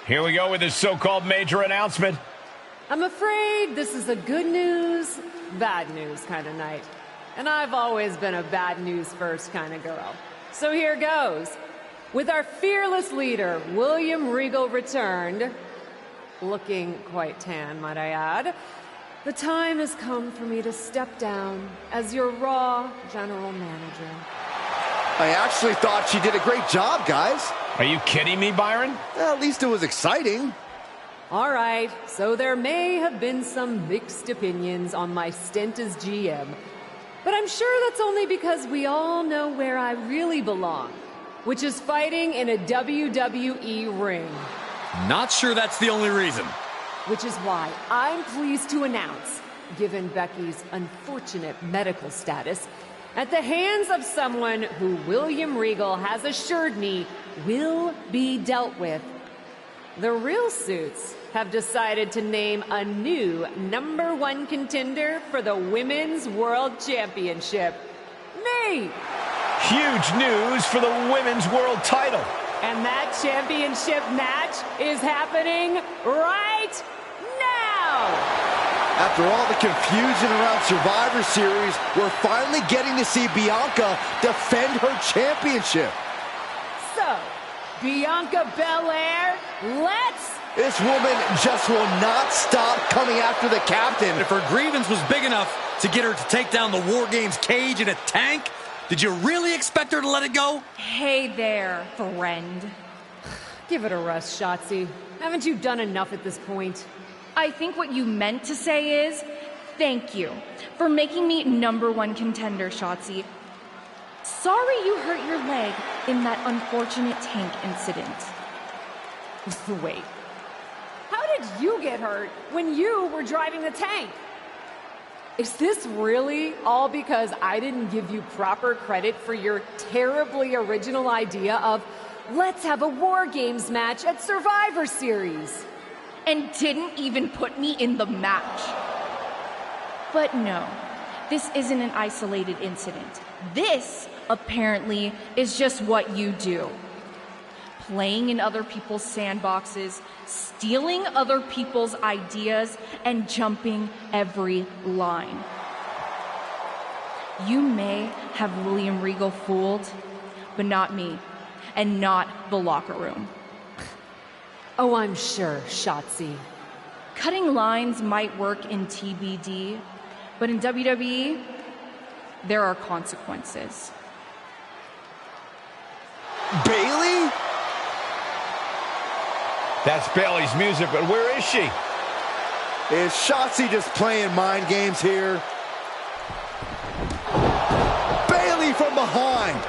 Here we go with this so-called major announcement. I'm afraid this is a good news, bad news kind of night. And I've always been a bad news first kind of girl. So here goes. With our fearless leader, William Regal, returned, looking quite tan, might I add, the time has come for me to step down as your Raw General Manager. I actually thought she did a great job, guys. Are you kidding me, Byron? Well, at least it was exciting. All right, so there may have been some mixed opinions on my stint as GM. But I'm sure that's only because we all know where I really belong, which is fighting in a WWE ring. Not sure that's the only reason. Which is why I'm pleased to announce, given Becky's unfortunate medical status, at the hands of someone who William Regal has assured me will be dealt with, the Real Suits have decided to name a new #1 contender for the Women's World Championship. Me! Huge news for the Women's World title. And that championship match is happening right now! After all the confusion around Survivor Series, we're finally getting to see Bianca defend her championship. So, Bianca Belair, let's... This woman just will not stop coming after the captain. If her grievance was big enough to get her to take down the War Games cage in a tank, did you really expect her to let it go? Hey there, friend. Give it a rest, Shotzi. Haven't you done enough at this point? I think what you meant to say is, thank you for making me #1 contender, Shotzi. Sorry you hurt your leg in that unfortunate tank incident. Wait. How did you get hurt when you were driving the tank? Is this really all because I didn't give you proper credit for your terribly original idea of let's have a War Games match at Survivor Series? And didn't even put me in the match. But no, this isn't an isolated incident. This, apparently, is just what you do. Playing in other people's sandboxes, stealing other people's ideas, and jumping every line. You may have William Regal fooled, but not me, and not the locker room. Oh, I'm sure, Shotzi. Cutting lines might work in TBD, but in WWE, there are consequences. Bayley? That's Bayley's music, but where is she? Is Shotzi just playing mind games here? Bayley from behind.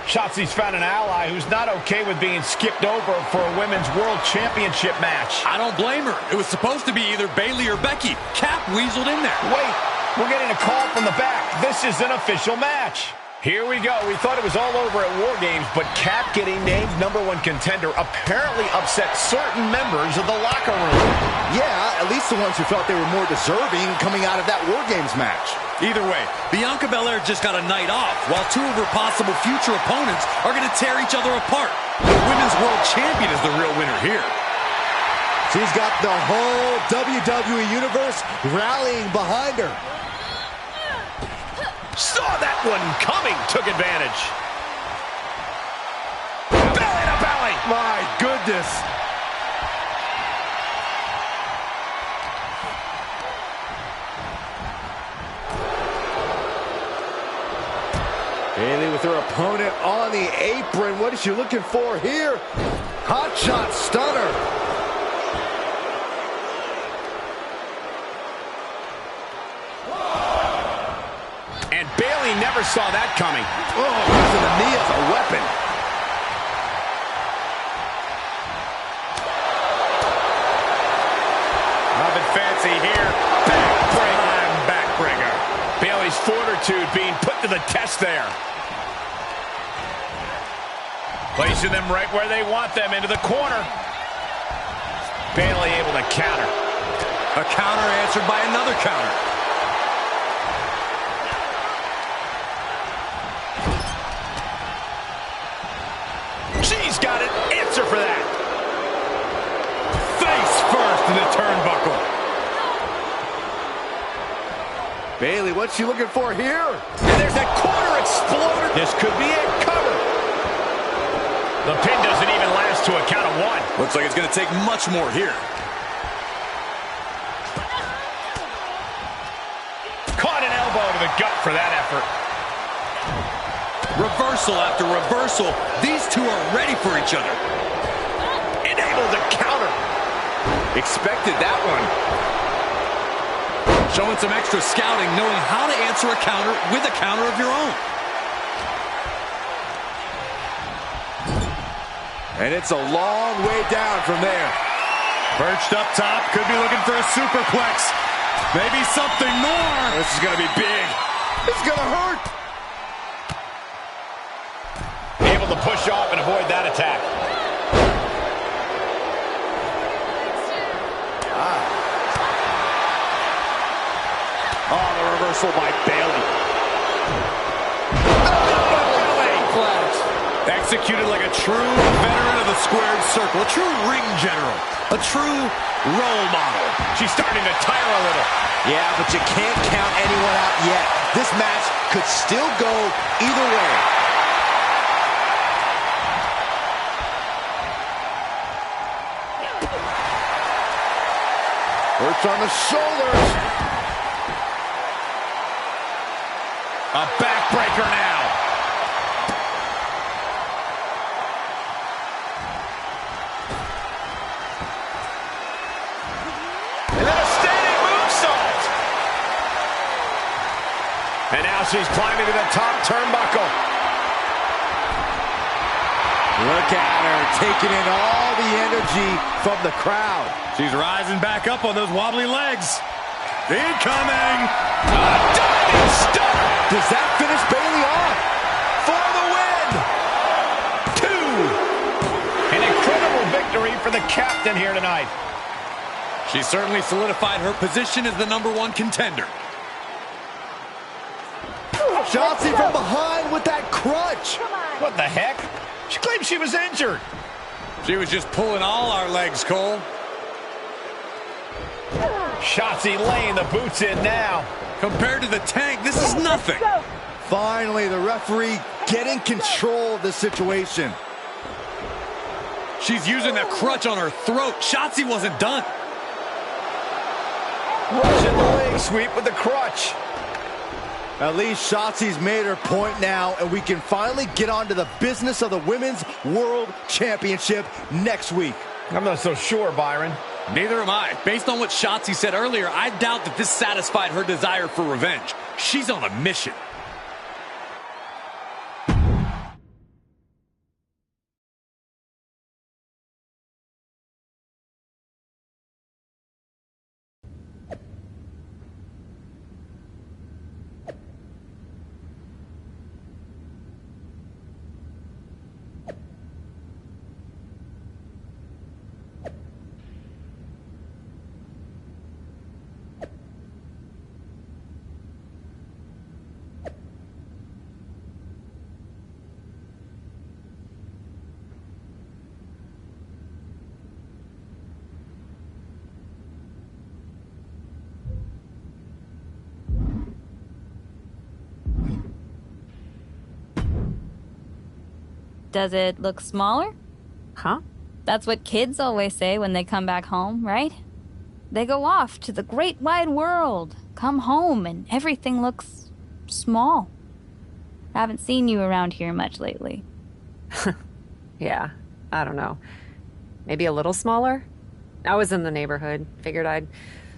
Shotzi's found an ally who's not okay with being skipped over for a Women's World Championship match. I don't blame her. It was supposed to be either Bayley or Becky. Cap weaseled in there. Wait, we're getting a call from the back. This is an official match. Here we go. We thought it was all over at War Games, but Cap getting named #1 contender apparently upset certain members of the locker room. Yeah, at least the ones who felt they were more deserving coming out of that War Games match. Either way, Bianca Belair just got a night off, while two of her possible future opponents are going to tear each other apart. The Women's World Champion is the real winner here. She's got the whole WWE Universe rallying behind her. Saw that one coming, took advantage. Belly to belly. My goodness. Bayley with her opponent on the apron. What is she looking for here? Hot shot stunner. And Bayley never saw that coming. Oh, using the knee as a weapon. Nothing fancy here. Backbreaker. Bayley's fortitude being put to the test there. Placing them right where they want them, into the corner. Bayley able to counter. A counter answered by another counter. She's got an answer for that. Bayley, what's she looking for here? And there's that corner exploder. This could be it. Cover. The pin doesn't even last to a count of 1. Looks like it's going to take much more here. Caught an elbow to the gut for that effort. Reversal after reversal. These two are ready for each other. And able to counter. Expected that one. Showing some extra scouting, knowing how to answer a counter with a counter of your own. And it's a long way down from there. Perched up top, could be looking for a superplex. Maybe something more. This is going to be big. It's going to hurt. Able to push off and avoid that attack. Oh, the reversal by Bayley. Executed like a true veteran of the squared circle. A true ring general. A true role model. She's starting to tire a little. Yeah, but you can't count anyone out yet. This match could still go either way. Works on the shoulders. A backbreaker now. And then a standing moonsault. And now she's climbing to the top turnbuckle. Look at her, taking in all the energy from the crowd. She's rising back up on those wobbly legs. Incoming! Diving stunner! Does that finish Bayley off? For the win! 2! An incredible victory for the captain here tonight. She certainly solidified her position as the #1 contender. Shotzi from behind with that crutch. What the heck? She claimed she was injured. She was just pulling all our legs, Cole. Shotzi laying the boots in now. Compared to the Tank, this is nothing. Finally, the referee getting control of the situation. She's using that crutch on her throat. Shotzi wasn't done. Rushing the leg sweep with the crutch. At least Shotzi's made her point now, and we can finally get on to the business of the Women's World Championship next week. I'm not so sure, Byron. Neither am I. Based on what Shotzi said earlier, I doubt that this satisfied her desire for revenge. She's on a mission. Does it look smaller? Huh? That's what kids always say when they come back home, right? They go off to the great wide world, come home, and everything looks small. Haven't seen you around here much lately. Yeah, I don't know. Maybe a little smaller? I was in the neighborhood. Figured I'd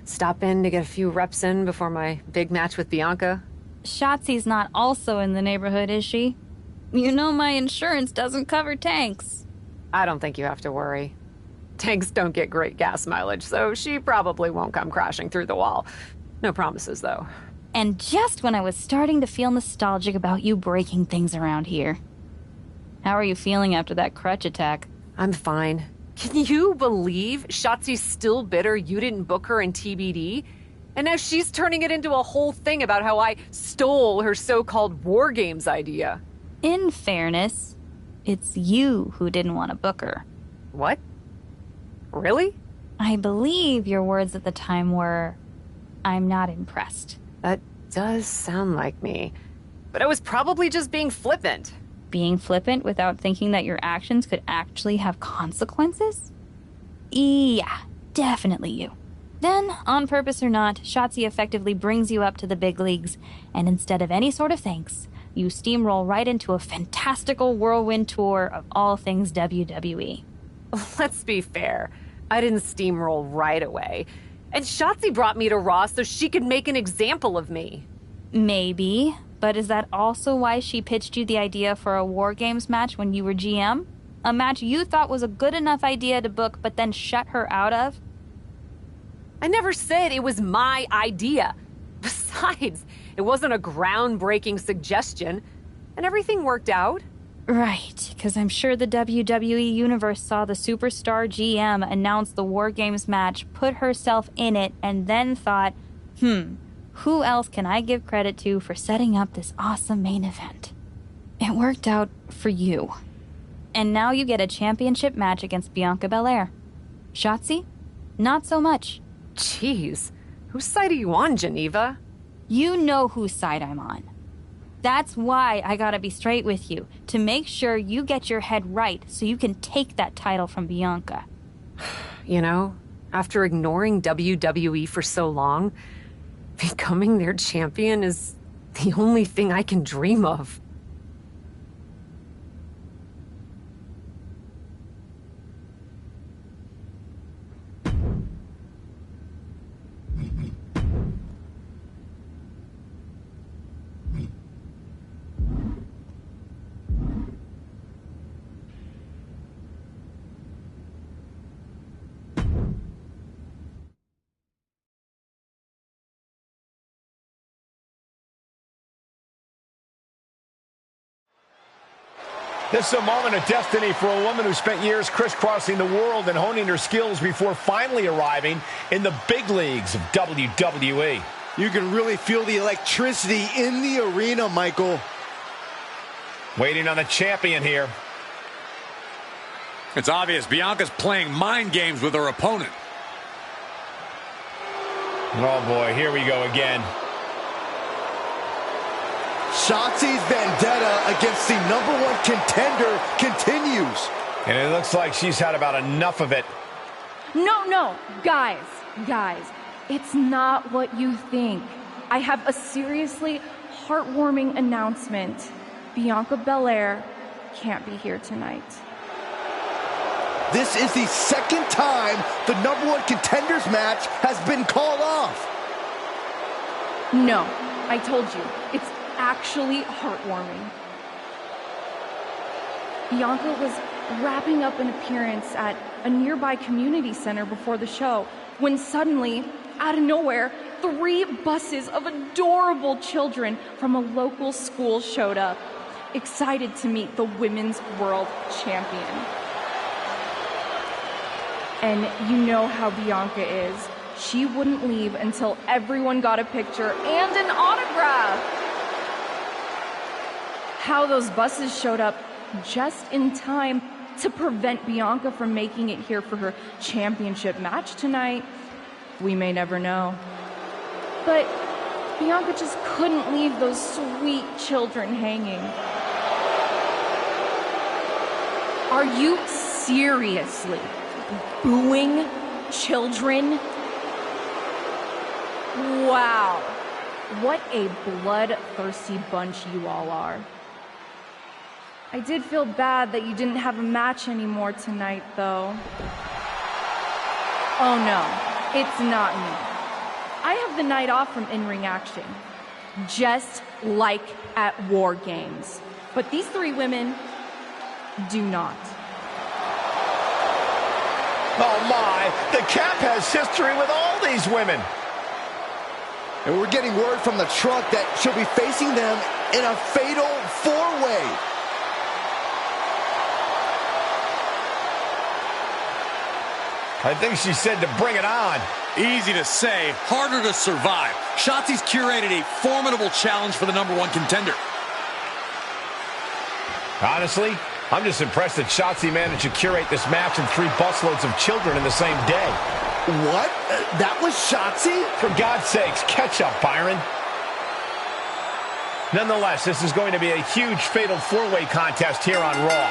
stop in to get a few reps in before my big match with Bianca. Shotzi's not also in the neighborhood, is she? You know my insurance doesn't cover tanks. I don't think you have to worry. Tanks don't get great gas mileage, so she probably won't come crashing through the wall. No promises, though. And just when I was starting to feel nostalgic about you breaking things around here. How are you feeling after that crutch attack? I'm fine. Can you believe Shotzi's still bitter you didn't book her in TBD? And now she's turning it into a whole thing about how I stole her so-called War Games idea. In fairness, it's you who didn't want to book her. What? Really? I believe your words at the time were, "I'm not impressed." That does sound like me. But I was probably just being flippant. Being flippant without thinking that your actions could actually have consequences? Yeah, definitely you. Then, on purpose or not, Shotzi effectively brings you up to the big leagues, and instead of any sort of thanks, you steamroll right into a fantastical whirlwind tour of all things WWE. Let's be fair. I didn't steamroll right away. And Shotzi brought me to Raw so she could make an example of me. Maybe, but is that also why she pitched you the idea for a War Games match when you were GM? A match you thought was a good enough idea to book but then shut her out of? I never said it was my idea. Besides, it wasn't a groundbreaking suggestion, and everything worked out. Right, because I'm sure the WWE Universe saw the superstar GM announce the War Games match, put herself in it, and then thought, who else can I give credit to for setting up this awesome main event? It worked out for you. And now you get a championship match against Bianca Belair. Shotzi? Not so much. Jeez, whose side are you on, Geneva? You know whose side I'm on. That's why I gotta be straight with you, to make sure you get your head right so you can take that title from Bianca. You know, after ignoring WWE for so long, becoming their champion is the only thing I can dream of. This is a moment of destiny for a woman who spent years crisscrossing the world and honing her skills before finally arriving in the big leagues of WWE. You can really feel the electricity in the arena, Michael. Waiting on the champion here. It's obvious Bianca's playing mind games with her opponent. Oh boy, here we go again. Shotzi's vendetta against the #1 contender continues. And it looks like she's had about enough of it. No, guys, it's not what you think. I have a seriously heartwarming announcement. Bianca Belair can't be here tonight. This is the second time the #1 contenders match has been called off. No, I told you, it's actually heartwarming. Bianca was wrapping up an appearance at a nearby community center before the show when suddenly, out of nowhere, 3 buses of adorable children from a local school showed up, excited to meet the Women's World Champion. And you know how Bianca is. She wouldn't leave until everyone got a picture and an autograph. How those buses showed up just in time to prevent Bianca from making it here for her championship match tonight, we may never know. But Bianca just couldn't leave those sweet children hanging. Are you seriously booing children? Wow, what a bloodthirsty bunch you all are. I did feel bad that you didn't have a match anymore tonight, though. Oh no, it's not me. I have the night off from in-ring action, just like at War Games. But these 3 women do not. Oh my, the Cap has history with all these women. And we're getting word from the truck that she'll be facing them in a fatal 4-way. I think she said to bring it on. Easy to say, harder to survive. Shotzi's curated a formidable challenge for the #1 contender. Honestly, I'm just impressed that Shotzi managed to curate this match and 3 busloads of children in the same day. What? That was Shotzi? For God's sakes, catch up, Byron. Nonetheless, this is going to be a huge fatal four-way contest here on Raw.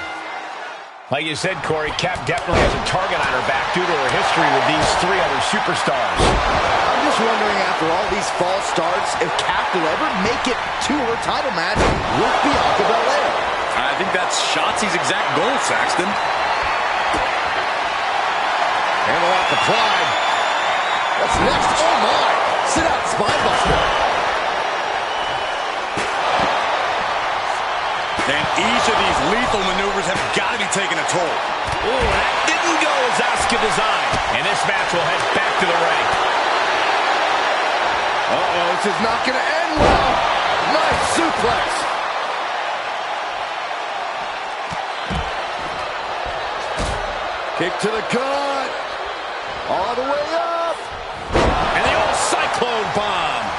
Like you said, Corey, Cap definitely has a target on her back due to her history with these three other superstars. I'm just wondering, after all these false starts, if Cap will ever make it to her title match with Bianca Belair. I think that's Shotzi's exact goal, Saxton. Handle out the pride. What's next? Oh my! Sit out, spinebuster. And each of these lethal maneuvers have got to be taking a toll. Ooh, that didn't go as Asuka designed. And this match will head back to the ring. Uh-oh, this is not going to end well. Nice suplex. Kick to the gut. All the way up. And the old Cyclone Bomb.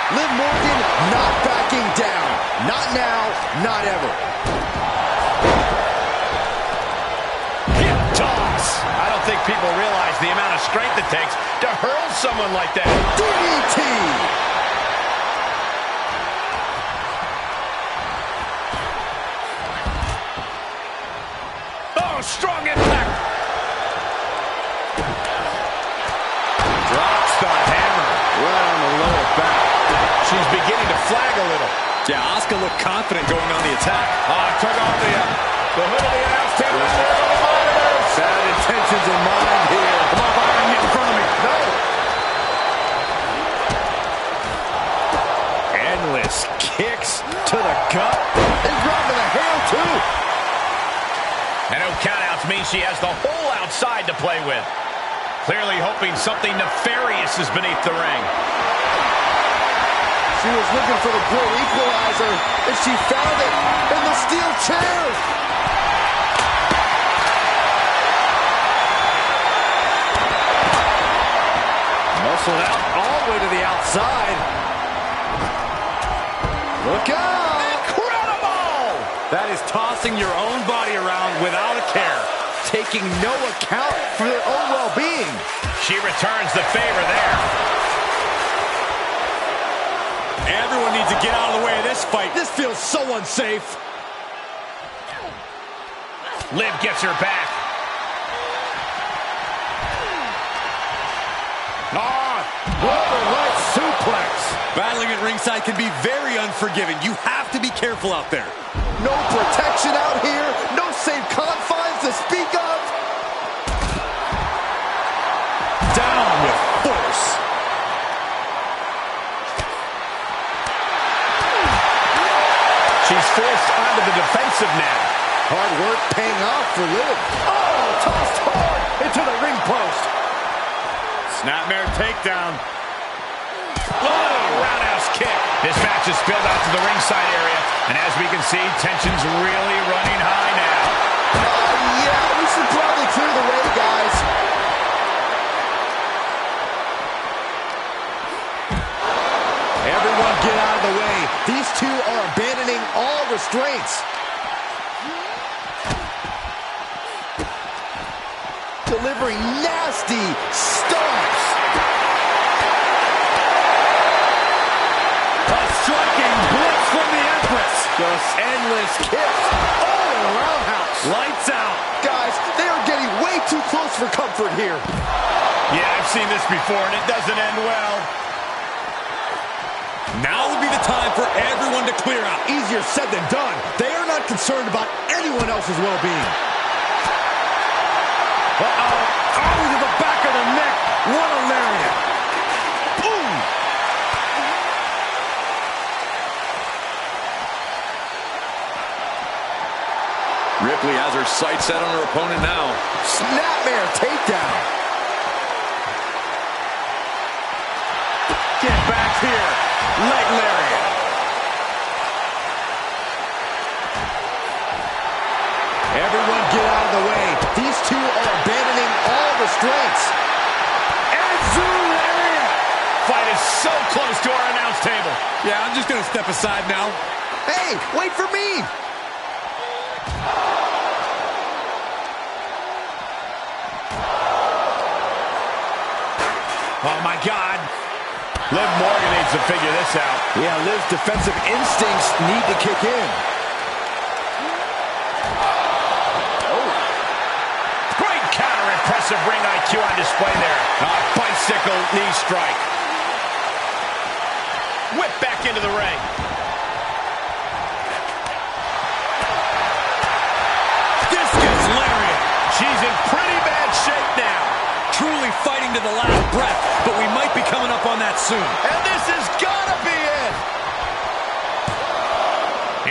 Liv Morgan not backing down. Not now, not ever. Hip toss. I don't think people realize the amount of strength it takes to hurl someone like that. DDT. Oh, strong impact. Drops the hammer. Right on the lower back. She's beginning to flag a little. Yeah, Asuka looked confident going on the attack. Took off the hood of the announce table. Monitors. Bad intentions in mind here. Come on, Byron, get in front of me. No. Endless kicks to the gut. And drop to the hair, too. And no countouts means she has the whole outside to play with. Clearly hoping something nefarious is beneath the ring. She was looking for the great equalizer, and she found it in the steel chair. Muscled out all the way to the outside. Look out! Incredible! That is tossing your own body around without a care. Taking no account for their own well-being. She returns the favor there. Everyone needs to get out of the way of this fight. This feels so unsafe. Liv gets her back. Right suplex. Battling at ringside can be very unforgiving. You have to be careful out there. No protection out here. No safe confines to speak of. Down with force. She's forced onto the defensive now. Hard work paying off for Liv. Oh, tossed hard into the ring post. Snapmare takedown. Oh, roundhouse kick. This match is spilled out to the ringside area. And as we can see, tension's really running high now. Yeah, we should probably clear the way, guys. Everyone get out of the way. These two are abandoning all restraints. Delivering nasty stomps. A striking blitz from the Empress. Just endless kicks. Oh, and a roundhouse. Lights out. Guys, they are getting way too close for comfort here. Yeah, I've seen this before, and it doesn't end well. Now would be the time for everyone to clear out. Easier said than done. They are not concerned about anyone else's well-being. Uh-oh. Oh, to the back of the neck. What a lariat. Boom. Ripley has her sights set on her opponent now. Snapmare takedown. Get back here. Leg lariat. Everyone get out of the way. These two are abandoning all restraints. Lariat. Fight is so close to our announce table. Yeah, I'm just going to step aside now. Hey, wait for me. Oh, my God. Liv Morgan needs to figure this out. Yeah, Liv's defensive instincts need to kick in. Oh. Great counter. Impressive ring IQ on display there. Bicycle knee strike. Whip back into the ring. Discus lariat. She's in pretty bad shape now. Truly fighting to the last breath, but we might be coming up on that soon. And this has got to be it.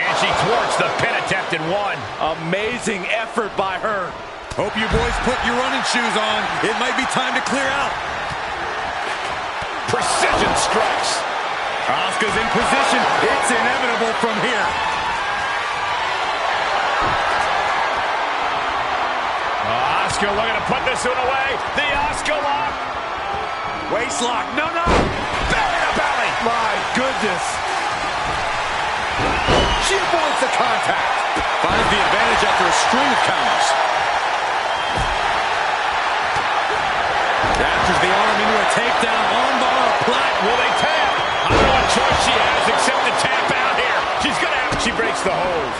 And she thwarts the pin attempt in one. Amazing effort by her. Hope you boys put your running shoes on. It might be time to clear out. Precision strikes. Asuka's in position. It's inevitable from here. Asuka looking to put this one away. The Asuka lock. Waist lock. No. Belly to belly. My goodness. She avoids the contact. Finds the advantage after a string of counters. Captures the arm into a takedown. Armbar, a plat. Will they tap? I don't know what choice she has except to tap out here. She's going to have. She breaks the hold.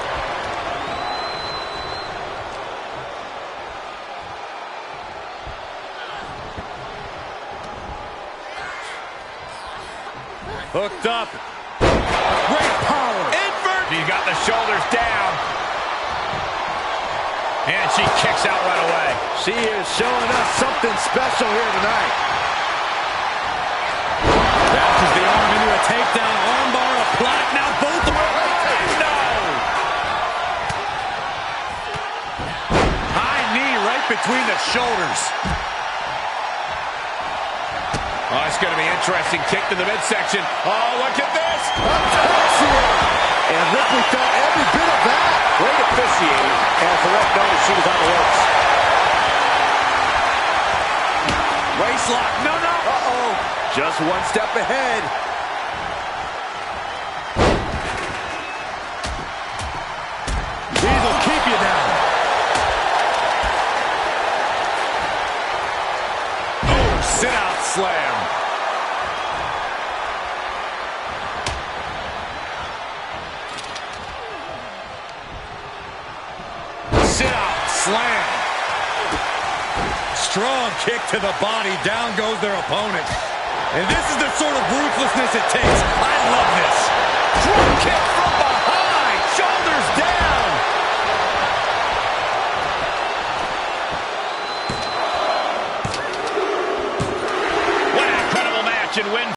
Hooked up. Great power. Invert. She's got the shoulders down. And she kicks out right away. She is showing us something special here tonight. Captures the arm into a takedown. Armbar, a plat. Now both of them. No. High knee right between the shoulders. Oh, it's going to be interesting. Kick to the midsection. Oh, look at this. And Ripley felt every bit of that. Great officiating as the ref noticed she was on the ropes. Waist lock. No. Uh-oh. Just one step ahead. These will keep you down. Oh, sit out slam. Sit out slam. Strong kick to the body. Down goes their opponent. And this is the sort of ruthlessness it takes. I love this. Drop kick from behind. Shoulders down. What an incredible match and win.